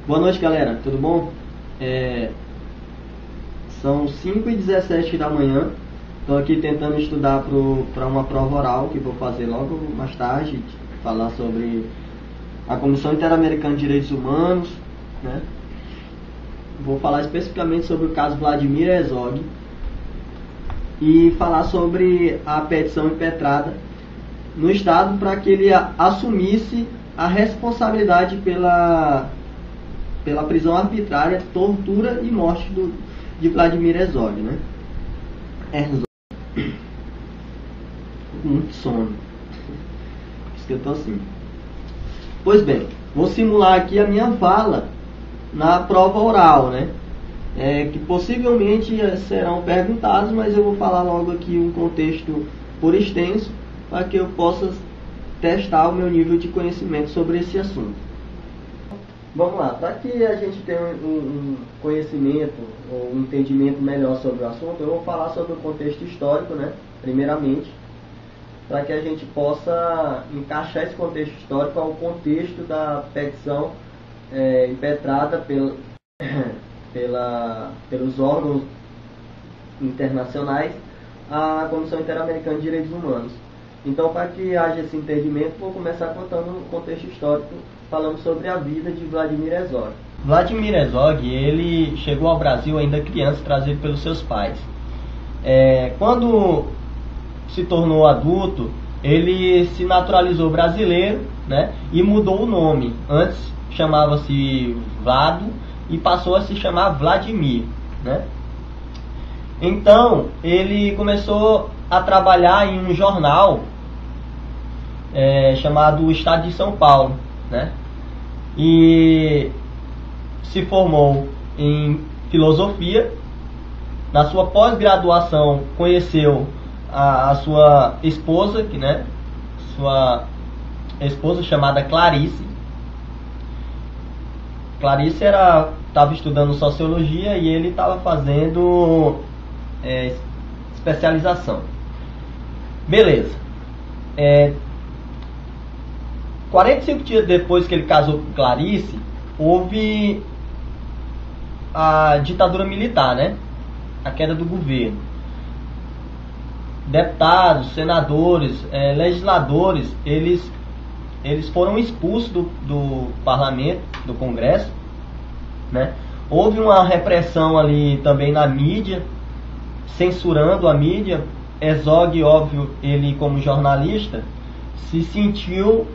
Boa noite, galera, tudo bom? São 5h17 da manhã. Estou aqui tentando estudar para uma prova oral que vou fazer logo mais tarde, falar sobre a Comissão Interamericana de Direitos Humanos, né? Vou falar especificamente sobre o caso Vladimir Herzog e falar sobre a petição impetrada no Estado para que ele assumisse a responsabilidade pela prisão arbitrária, tortura e morte de Vladimir Herzog, né? Herzog. Muito sono. Por isso que eu tô assim. Pois bem, vou simular aqui a minha fala na prova oral, né? Que possivelmente serão perguntados, mas eu vou falar logo aqui um contexto por extenso para que eu possa testar o meu nível de conhecimento sobre esse assunto. Vamos lá, para que a gente tenha um conhecimento ou um entendimento melhor sobre o assunto, eu vou falar sobre o contexto histórico, né? Primeiramente, para que a gente possa encaixar esse contexto histórico ao contexto da petição impetrada pelos órgãos internacionais à Comissão Interamericana de Direitos Humanos. Então, para que haja esse entendimento, vou começar contando um contexto histórico, falando sobre a vida de Vladimir Herzog. Vladimir Herzog, ele chegou ao Brasil ainda criança, trazido pelos seus pais. Quando se tornou adulto, ele se naturalizou brasileiro, né, e mudou o nome. Antes chamava-se Vlado e passou a se chamar Vladimir, né? Então, ele começou a trabalhar em um jornal chamado Estado de São Paulo, né? E se formou em filosofia. Na sua pós-graduação, conheceu a sua esposa, sua esposa chamada Clarice. Clarice estava estudando sociologia e ele estava fazendo especialização. Beleza. 45 dias depois que ele casou com Clarice, houve a ditadura militar, né? A queda do governo. Deputados, senadores, legisladores, eles foram expulsos do parlamento, do Congresso, né? Houve uma repressão ali também na mídia, censurando a mídia. Herzog, óbvio, ele como jornalista, se sentiu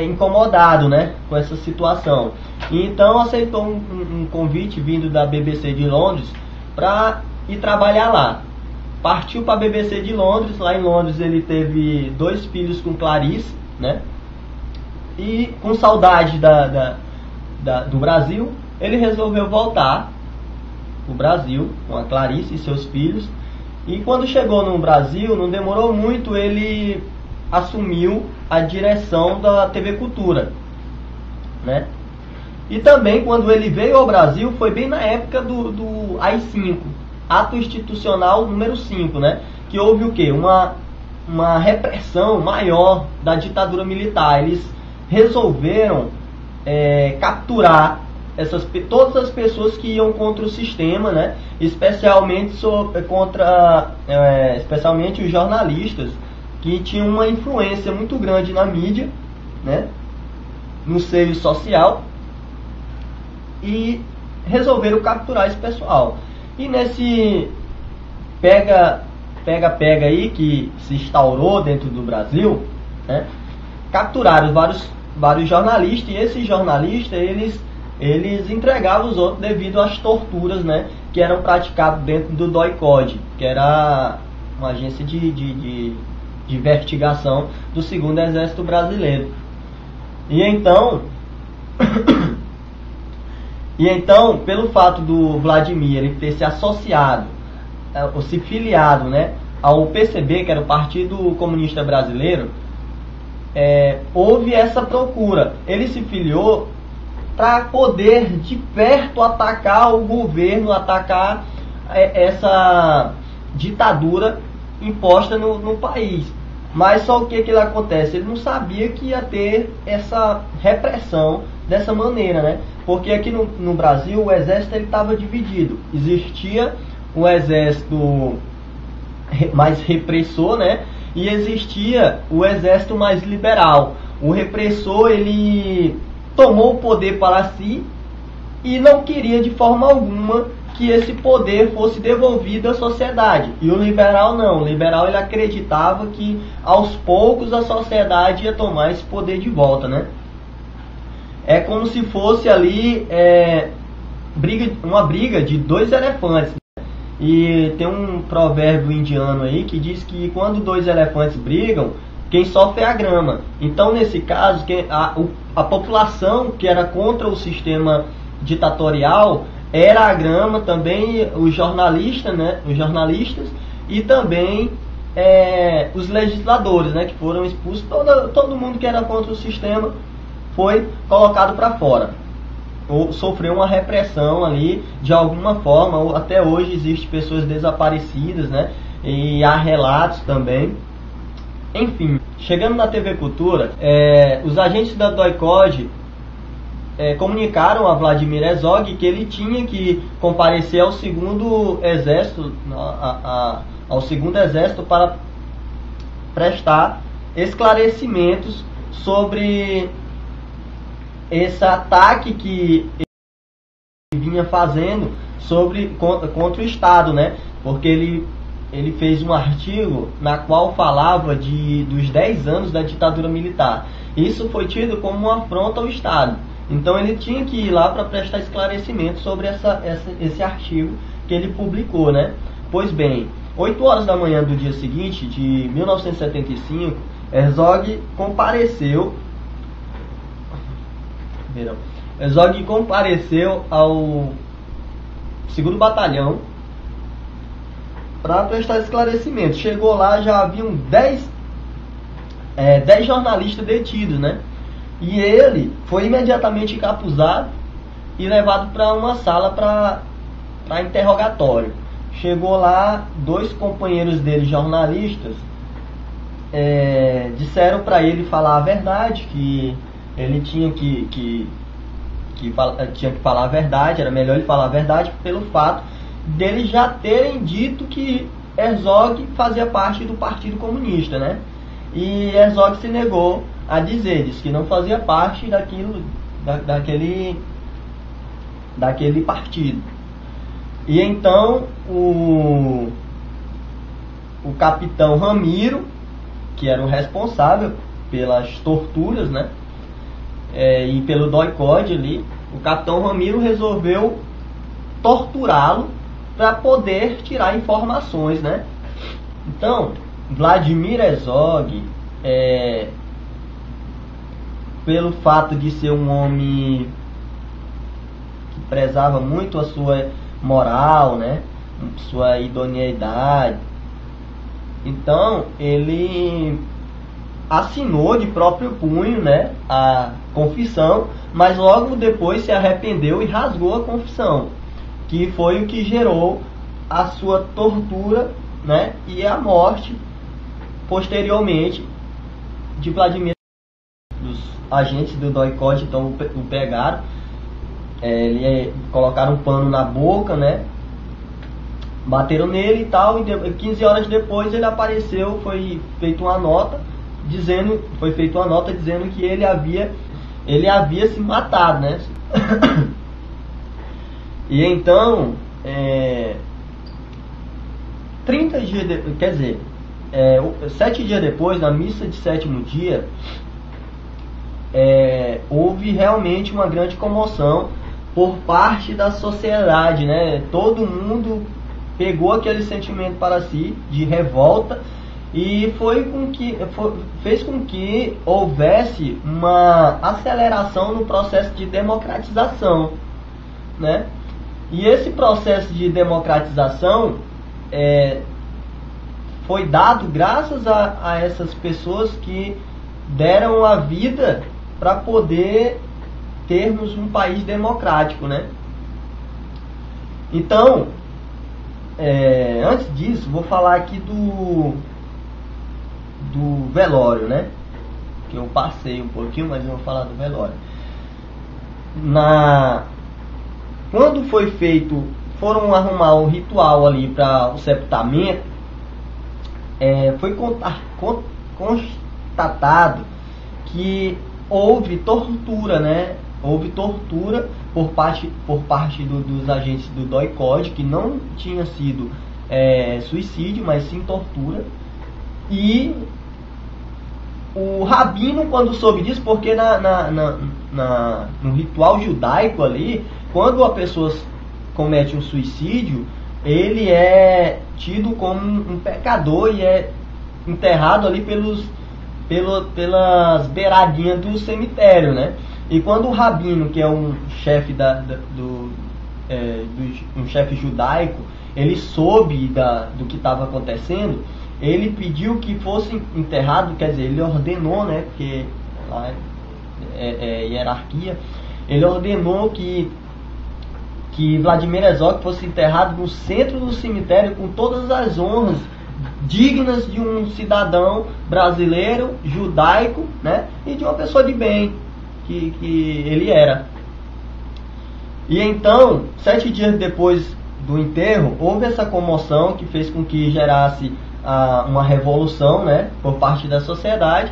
incomodado, né, com essa situação. E então aceitou um convite vindo da BBC de Londres para ir trabalhar lá. Partiu para a BBC de Londres. Lá em Londres ele teve 2 filhos com Clarice, né? E com saudade do Brasil, ele resolveu voltar para o Brasil com a Clarice e seus filhos. E quando chegou no Brasil, não demorou muito, ele assumiu a direção da TV Cultura, né? E também quando ele veio ao Brasil, foi bem na época do AI-5, Ato Institucional número 5, né? Que houve o quê? Uma repressão maior da ditadura militar. Eles resolveram capturar todas as pessoas que iam contra o sistema, né? Especialmente especialmente os jornalistas, que tinham uma influência muito grande na mídia, né? No seio social, e resolveram capturar esse pessoal. E nesse pega aí que se instaurou dentro do Brasil, né? Capturaram vários jornalistas, e esses jornalistas eles entregavam os outros devido às torturas, né, que eram praticadas dentro do DOI-CODE, que era uma agência de investigação do 2º Exército Brasileiro. E então, pelo fato do Vladimir ele ter se associado, ou se filiado, né, ao PCB, que era o Partido Comunista Brasileiro, houve essa procura. Ele se filiou para poder de perto atacar o governo, atacar essa ditadura imposta no país. Mas só o que acontece? Ele não sabia que ia ter essa repressão dessa maneira, né? Porque aqui no Brasil o exército estava dividido. Existia o exército mais repressor, né? E existia o exército mais liberal. O repressor, ele tomou o poder para si e não queria de forma alguma que esse poder fosse devolvido à sociedade. E o liberal não. O liberal, ele acreditava que aos poucos a sociedade ia tomar esse poder de volta, né? É como se fosse ali uma briga de dois elefantes. E tem um provérbio indiano aí que diz que quando dois elefantes brigam, quem sofre é a grama. Então, nesse caso, a população que era contra o sistema ditatorial era a grama, também os jornalistas, né? Os jornalistas e também os legisladores, né? Que foram expulsos. Todo mundo que era contra o sistema foi colocado para fora. Ou sofreu uma repressão ali de alguma forma. Até hoje existem pessoas desaparecidas, né? E há relatos também. Enfim, chegando na TV Cultura, os agentes da DOI-CODE comunicaram a Vladimir Herzog que ele tinha que comparecer ao segundo exército, ao segundo exército para prestar esclarecimentos sobre esse ataque que ele vinha fazendo contra o Estado, né? Porque ele fez um artigo na qual falava dos 10 anos da ditadura militar. Isso foi tido como uma afronta ao Estado. Então ele tinha que ir lá para prestar esclarecimento sobre esse artigo que ele publicou, né? Pois bem, 8 horas da manhã do dia seguinte, de 1975, Herzog compareceu ao 2º Batalhão para prestar esclarecimento. Chegou lá, já haviam 10 jornalistas detidos, né? E ele foi imediatamente encapuzado e levado para uma sala para interrogatório. Chegou lá, 2 companheiros dele, jornalistas, disseram para ele falar a verdade, que ele tinha que falar a verdade, era melhor ele falar a verdade pelo fato dele já terem dito que Herzog fazia parte do Partido Comunista, né? E Herzog se negou a dizer, disse que não fazia parte daquele partido. E então o capitão Ramiro, que era o responsável pelas torturas, né? E pelo DOI-CODE ali, o capitão Ramiro resolveu torturá-lo para poder tirar informações, né? Então, Vladimir Herzog, pelo fato de ser um homem que prezava muito a sua moral, né? Sua idoneidade, então ele assinou de próprio punho, né, a confissão, mas logo depois se arrependeu e rasgou a confissão, que foi o que gerou a sua tortura, né, e a morte posteriormente de Vladimir. Os agentes do DOI-CODE então o pegaram, colocaram um pano na boca, né, bateram nele e tal, e 15 horas depois ele apareceu, foi feita uma nota dizendo que ele havia se matado, né? E então 30 dias quer dizer, 7 dias depois, na missa de 7º dia, houve realmente uma grande comoção por parte da sociedade, né? Todo mundo pegou aquele sentimento para si de revolta e fez com que houvesse uma aceleração no processo de democratização, né? E esse processo de democratização foi dado graças a essas pessoas que deram a vida para poder termos um país democrático, né? Então, antes disso, vou falar aqui do velório, né? Que eu passei um pouquinho, mas eu vou falar do velório. quando foi feito, foram arrumar um ritual ali para o sepultamento, foi constatado que houve tortura, né? Houve tortura por parte dos agentes do DOI-CODE, que não tinha sido suicídio, mas sim tortura. E o rabino, quando soube disso, porque no ritual judaico ali, quando a pessoa comete um suicídio, ele é tido como um pecador e é enterrado ali pelas beiradinhas do cemitério, né? E quando o rabino, que é um chefe um chefe judaico, ele soube do que estava acontecendo, ele pediu que fosse enterrado, quer dizer, ele ordenou, né? Porque lá é hierarquia, ele ordenou que Vladimir Herzog fosse enterrado no centro do cemitério com todas as honras dignas de um cidadão brasileiro, judaico, né? E de uma pessoa de bem que ele era. E então, 7 dias depois do enterro, houve essa comoção que fez com que gerasse uma revolução, né, por parte da sociedade,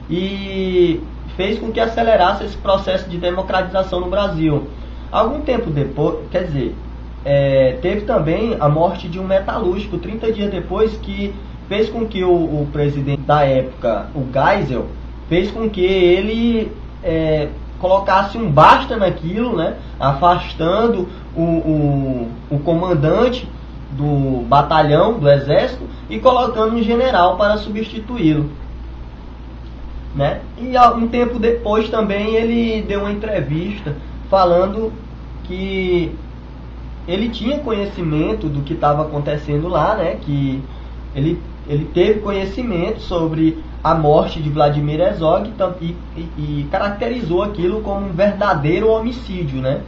e fez com que acelerasse esse processo de democratização no Brasil. Algum tempo depois, quer dizer, teve também a morte de um metalúrgico 30 dias depois, que fez com que o presidente da época, o Geisel, fez com que ele colocasse um basta naquilo, né, afastando o comandante do batalhão do exército e colocando um general para substituí-lo, né? E um tempo depois também ele deu uma entrevista falando que ele tinha conhecimento do que estava acontecendo lá, né? Que ele teve conhecimento sobre a morte de Vladimir Herzog e caracterizou aquilo como um verdadeiro homicídio, né?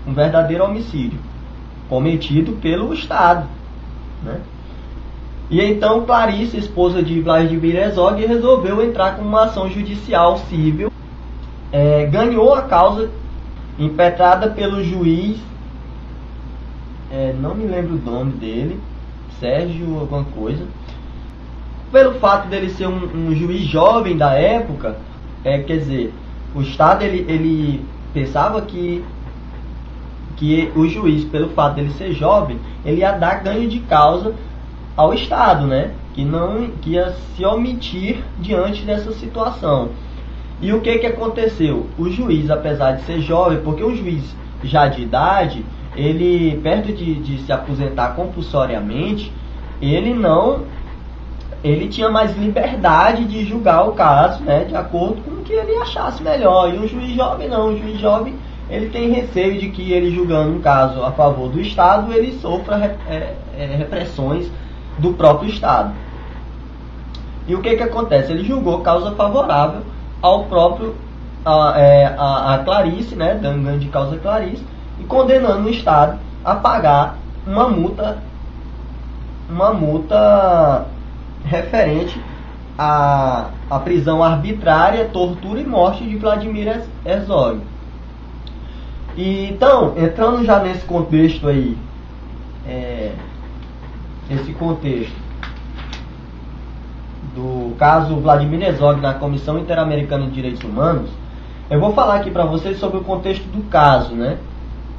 Um verdadeiro homicídio cometido pelo Estado, né? E então Clarice, esposa de Vladimir Herzog, resolveu entrar com uma ação judicial civil, ganhou a causa impetrada pelo juiz, não me lembro o nome dele, Sérgio alguma coisa. Pelo fato dele ser um juiz jovem da época, quer dizer, o Estado ele pensava que o juiz, pelo fato dele ser jovem, ele ia dar ganho de causa ao Estado, né? Que ia se omitir diante dessa situação. E o que aconteceu? O juiz, apesar de ser jovem, porque o juiz já de idade, ele, perto de se aposentar compulsoriamente, ele tinha mais liberdade de julgar o caso, né, de acordo com o que ele achasse melhor. E o juiz jovem não, o juiz jovem ele tem receio de que ele, julgando um caso a favor do Estado, ele sofra repressões do próprio Estado. E o que acontece? Ele julgou causa favorável ao próprio a Clarice, né, dando ganho de causa a Clarice, e condenando o Estado a pagar uma multa referente à prisão arbitrária, tortura e morte de Vladimir Herzog. E, então, entrando já nesse contexto aí, esse contexto do caso Vladimir Herzog na Comissão Interamericana de Direitos Humanos, eu vou falar aqui para vocês sobre o contexto do caso, né?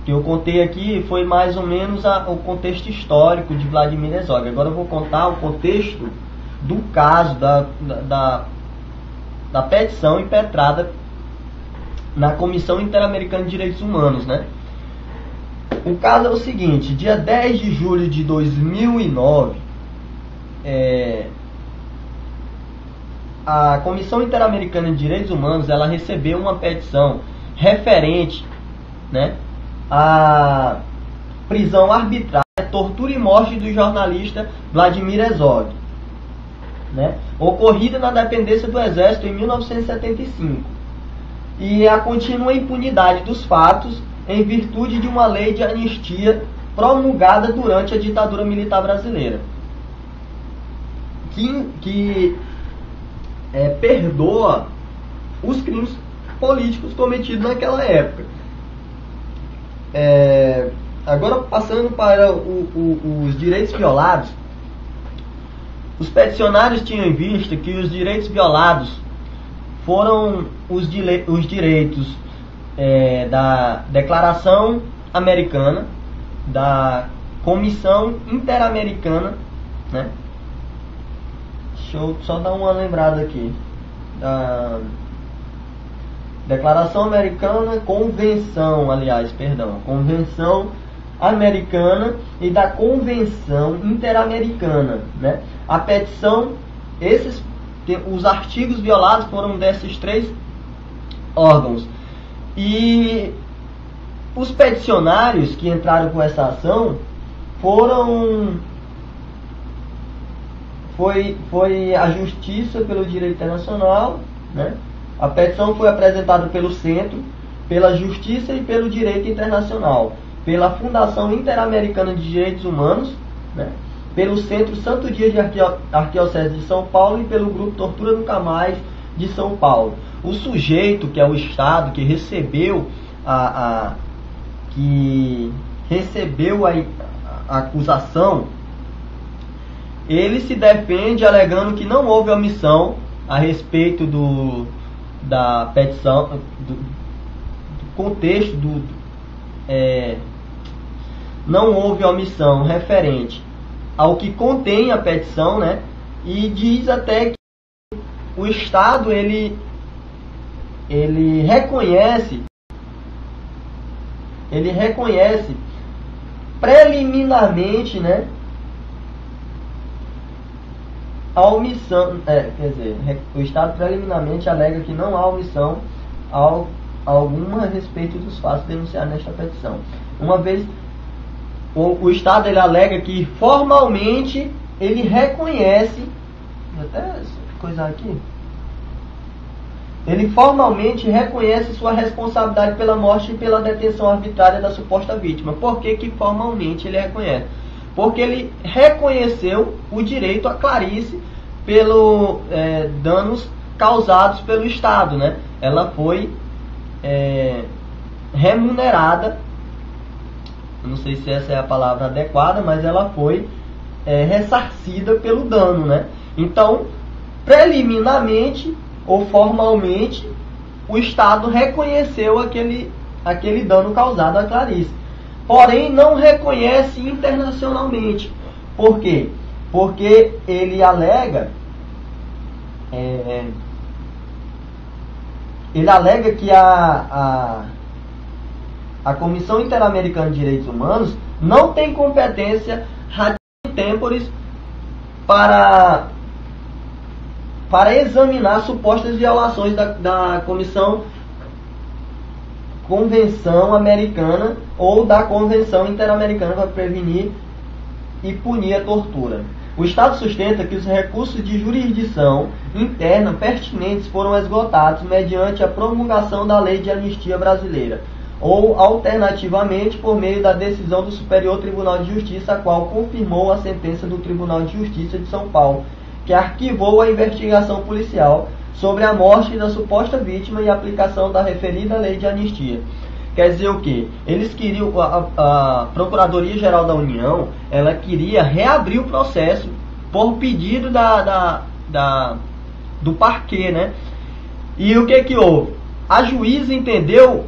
Que eu contei aqui foi mais ou menos o contexto histórico de Vladimir Herzog. Agora eu vou contar o contexto do caso, da petição impetrada na Comissão Interamericana de Direitos Humanos, né? O caso é o seguinte: dia 10 de julho de 2009, a Comissão Interamericana de Direitos Humanos, ela recebeu uma petição referente, né, à prisão arbitrária, tortura e morte do jornalista Vladimir Herzog, né, ocorrida na dependência do Exército em 1975, e a contínua impunidade dos fatos em virtude de uma lei de anistia promulgada durante a ditadura militar brasileira, que perdoa os crimes políticos cometidos naquela época. Agora, passando para os direitos violados, os peticionários tinham em vista que os direitos violados foram os direitos da Declaração Americana, da Comissão Interamericana, né? Deixa eu só dar uma lembrada aqui. Da Declaração Americana, Convenção Americana e da Convenção Interamericana, né? A petição, os artigos violados foram desses 3 órgãos. E os peticionários que entraram com essa ação foi a Justiça pelo Direito Internacional, né? A petição foi apresentada pelo Centro, pela Justiça e pelo Direito Internacional, pela Fundação Interamericana de Direitos Humanos, né? Pelo Centro Santo Dia de Arquidiocese de São Paulo e pelo Grupo Tortura Nunca Mais de São Paulo. O sujeito, que é o Estado, que recebeu a acusação, ele se defende alegando que não houve omissão a respeito da petição, do contexto, não houve omissão referente ao que contém a petição, né? E diz até que o Estado ele reconhece preliminarmente, né, a omissão, o Estado preliminarmente alega que não há omissão alguma a respeito dos fatos denunciados nesta petição. Uma vez, o Estado ele alega que formalmente ele reconhece, até coisa aqui, ele formalmente reconhece sua responsabilidade pela morte e pela detenção arbitrária da suposta vítima. Por que que formalmente ele reconhece? Porque ele reconheceu o direito à clarice pelos danos causados pelo Estado, né? Ela foi remunerada, eu não sei se essa é a palavra adequada, mas ela foi ressarcida pelo dano, né? Então, preliminarmente ou formalmente, o Estado reconheceu aquele dano causado à Clarice. Porém, não reconhece internacionalmente. Por quê? Porque ele alega que a Comissão Interamericana de Direitos Humanos não tem competência radiante temporis para examinar supostas violações da Convenção Americana ou da Convenção Interamericana para prevenir e punir a tortura. O Estado sustenta que os recursos de jurisdição interna pertinentes foram esgotados mediante a promulgação da Lei de Anistia Brasileira, ou alternativamente por meio da decisão do Superior Tribunal de Justiça, a qual confirmou a sentença do Tribunal de Justiça de São Paulo, que arquivou a investigação policial sobre a morte da suposta vítima e a aplicação da referida lei de anistia. Quer dizer o quê? Eles queriam, a Procuradoria-Geral da União, ela queria reabrir o processo por pedido do parquê, né? E o que houve? A juíza entendeu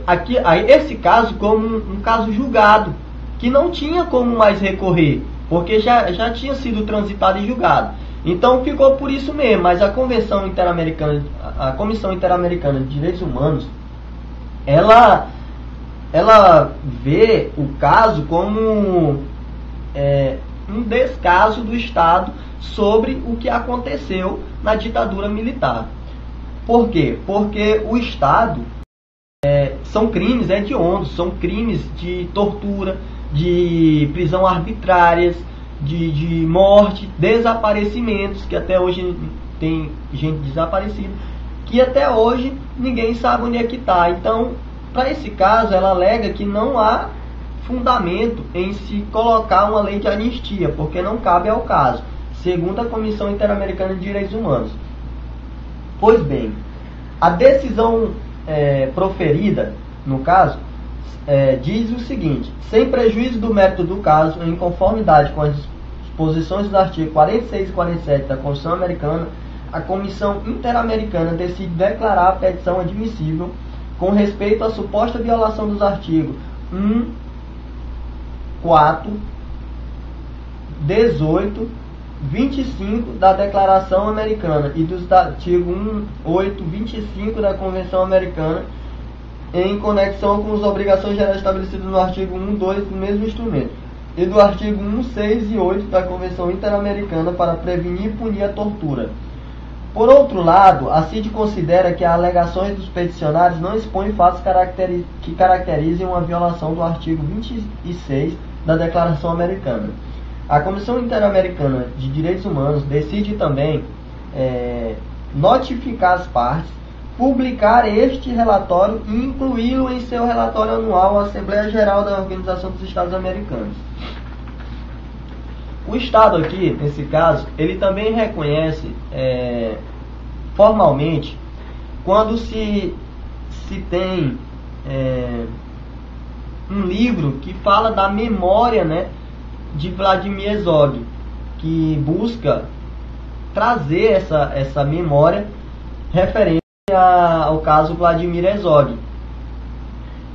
esse caso como um caso julgado, que não tinha como mais recorrer, porque já tinha sido transitado e julgado. Então ficou por isso mesmo, mas a Comissão Interamericana de Direitos Humanos, ela vê o caso como um descaso do Estado sobre o que aconteceu na ditadura militar. Por quê? Porque o Estado são crimes hediondos, são crimes de tortura, de prisão arbitrárias, de morte, desaparecimentos, que até hoje tem gente desaparecida, que até hoje ninguém sabe onde é que está. Então, para esse caso, ela alega que não há fundamento em se colocar uma lei de anistia, porque não cabe ao caso, segundo a Comissão Interamericana de Direitos Humanos. Pois bem, a decisão proferida, no caso, diz o seguinte: sem prejuízo do mérito do caso, em conformidade com as disposições dos artigos 46 e 47 da Constituição Americana, a Comissão Interamericana decide declarar a petição admissível com respeito à suposta violação dos artigos 1, 4, 18, 25 da Declaração Americana e dos artigos 1, 8, 25 da Convenção Americana, em conexão com as obrigações gerais estabelecidas no artigo 1, 2 do mesmo instrumento, e do artigo 1, 6 e 8 da Convenção Interamericana para prevenir e punir a tortura. Por outro lado, a CID considera que as alegações dos peticionários não expõem fatos que caracterizem uma violação do artigo 26 da Declaração Americana. A Comissão Interamericana de Direitos Humanos decide também notificar as partes, publicar este relatório e incluí-lo em seu relatório anual à Assembleia Geral da Organização dos Estados Americanos. O Estado aqui, nesse caso, ele também reconhece formalmente quando se tem um livro que fala da memória, né, de Vladimir Herzog, que busca trazer essa memória referente ao caso Vladimir Herzog.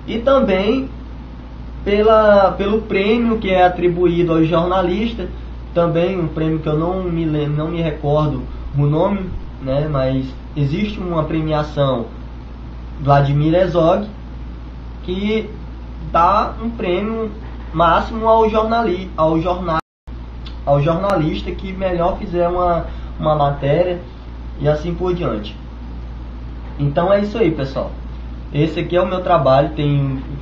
E também pelo prêmio que é atribuído aos jornalistas, também um prêmio que eu não me recordo o nome, né, mas existe uma premiação Vladimir Herzog que dá um prêmio máximo ao jornalista que melhor fizer uma matéria e assim por diante. Então é isso aí, pessoal. Esse aqui é o meu trabalho,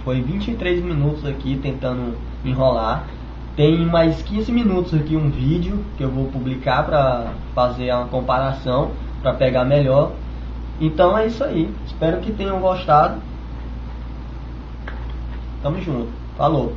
foi 23 minutos aqui tentando enrolar. Tem mais 15 minutos aqui um vídeo que eu vou publicar para fazer uma comparação, para pegar melhor. Então é isso aí. Espero que tenham gostado. Tamo junto. Falou.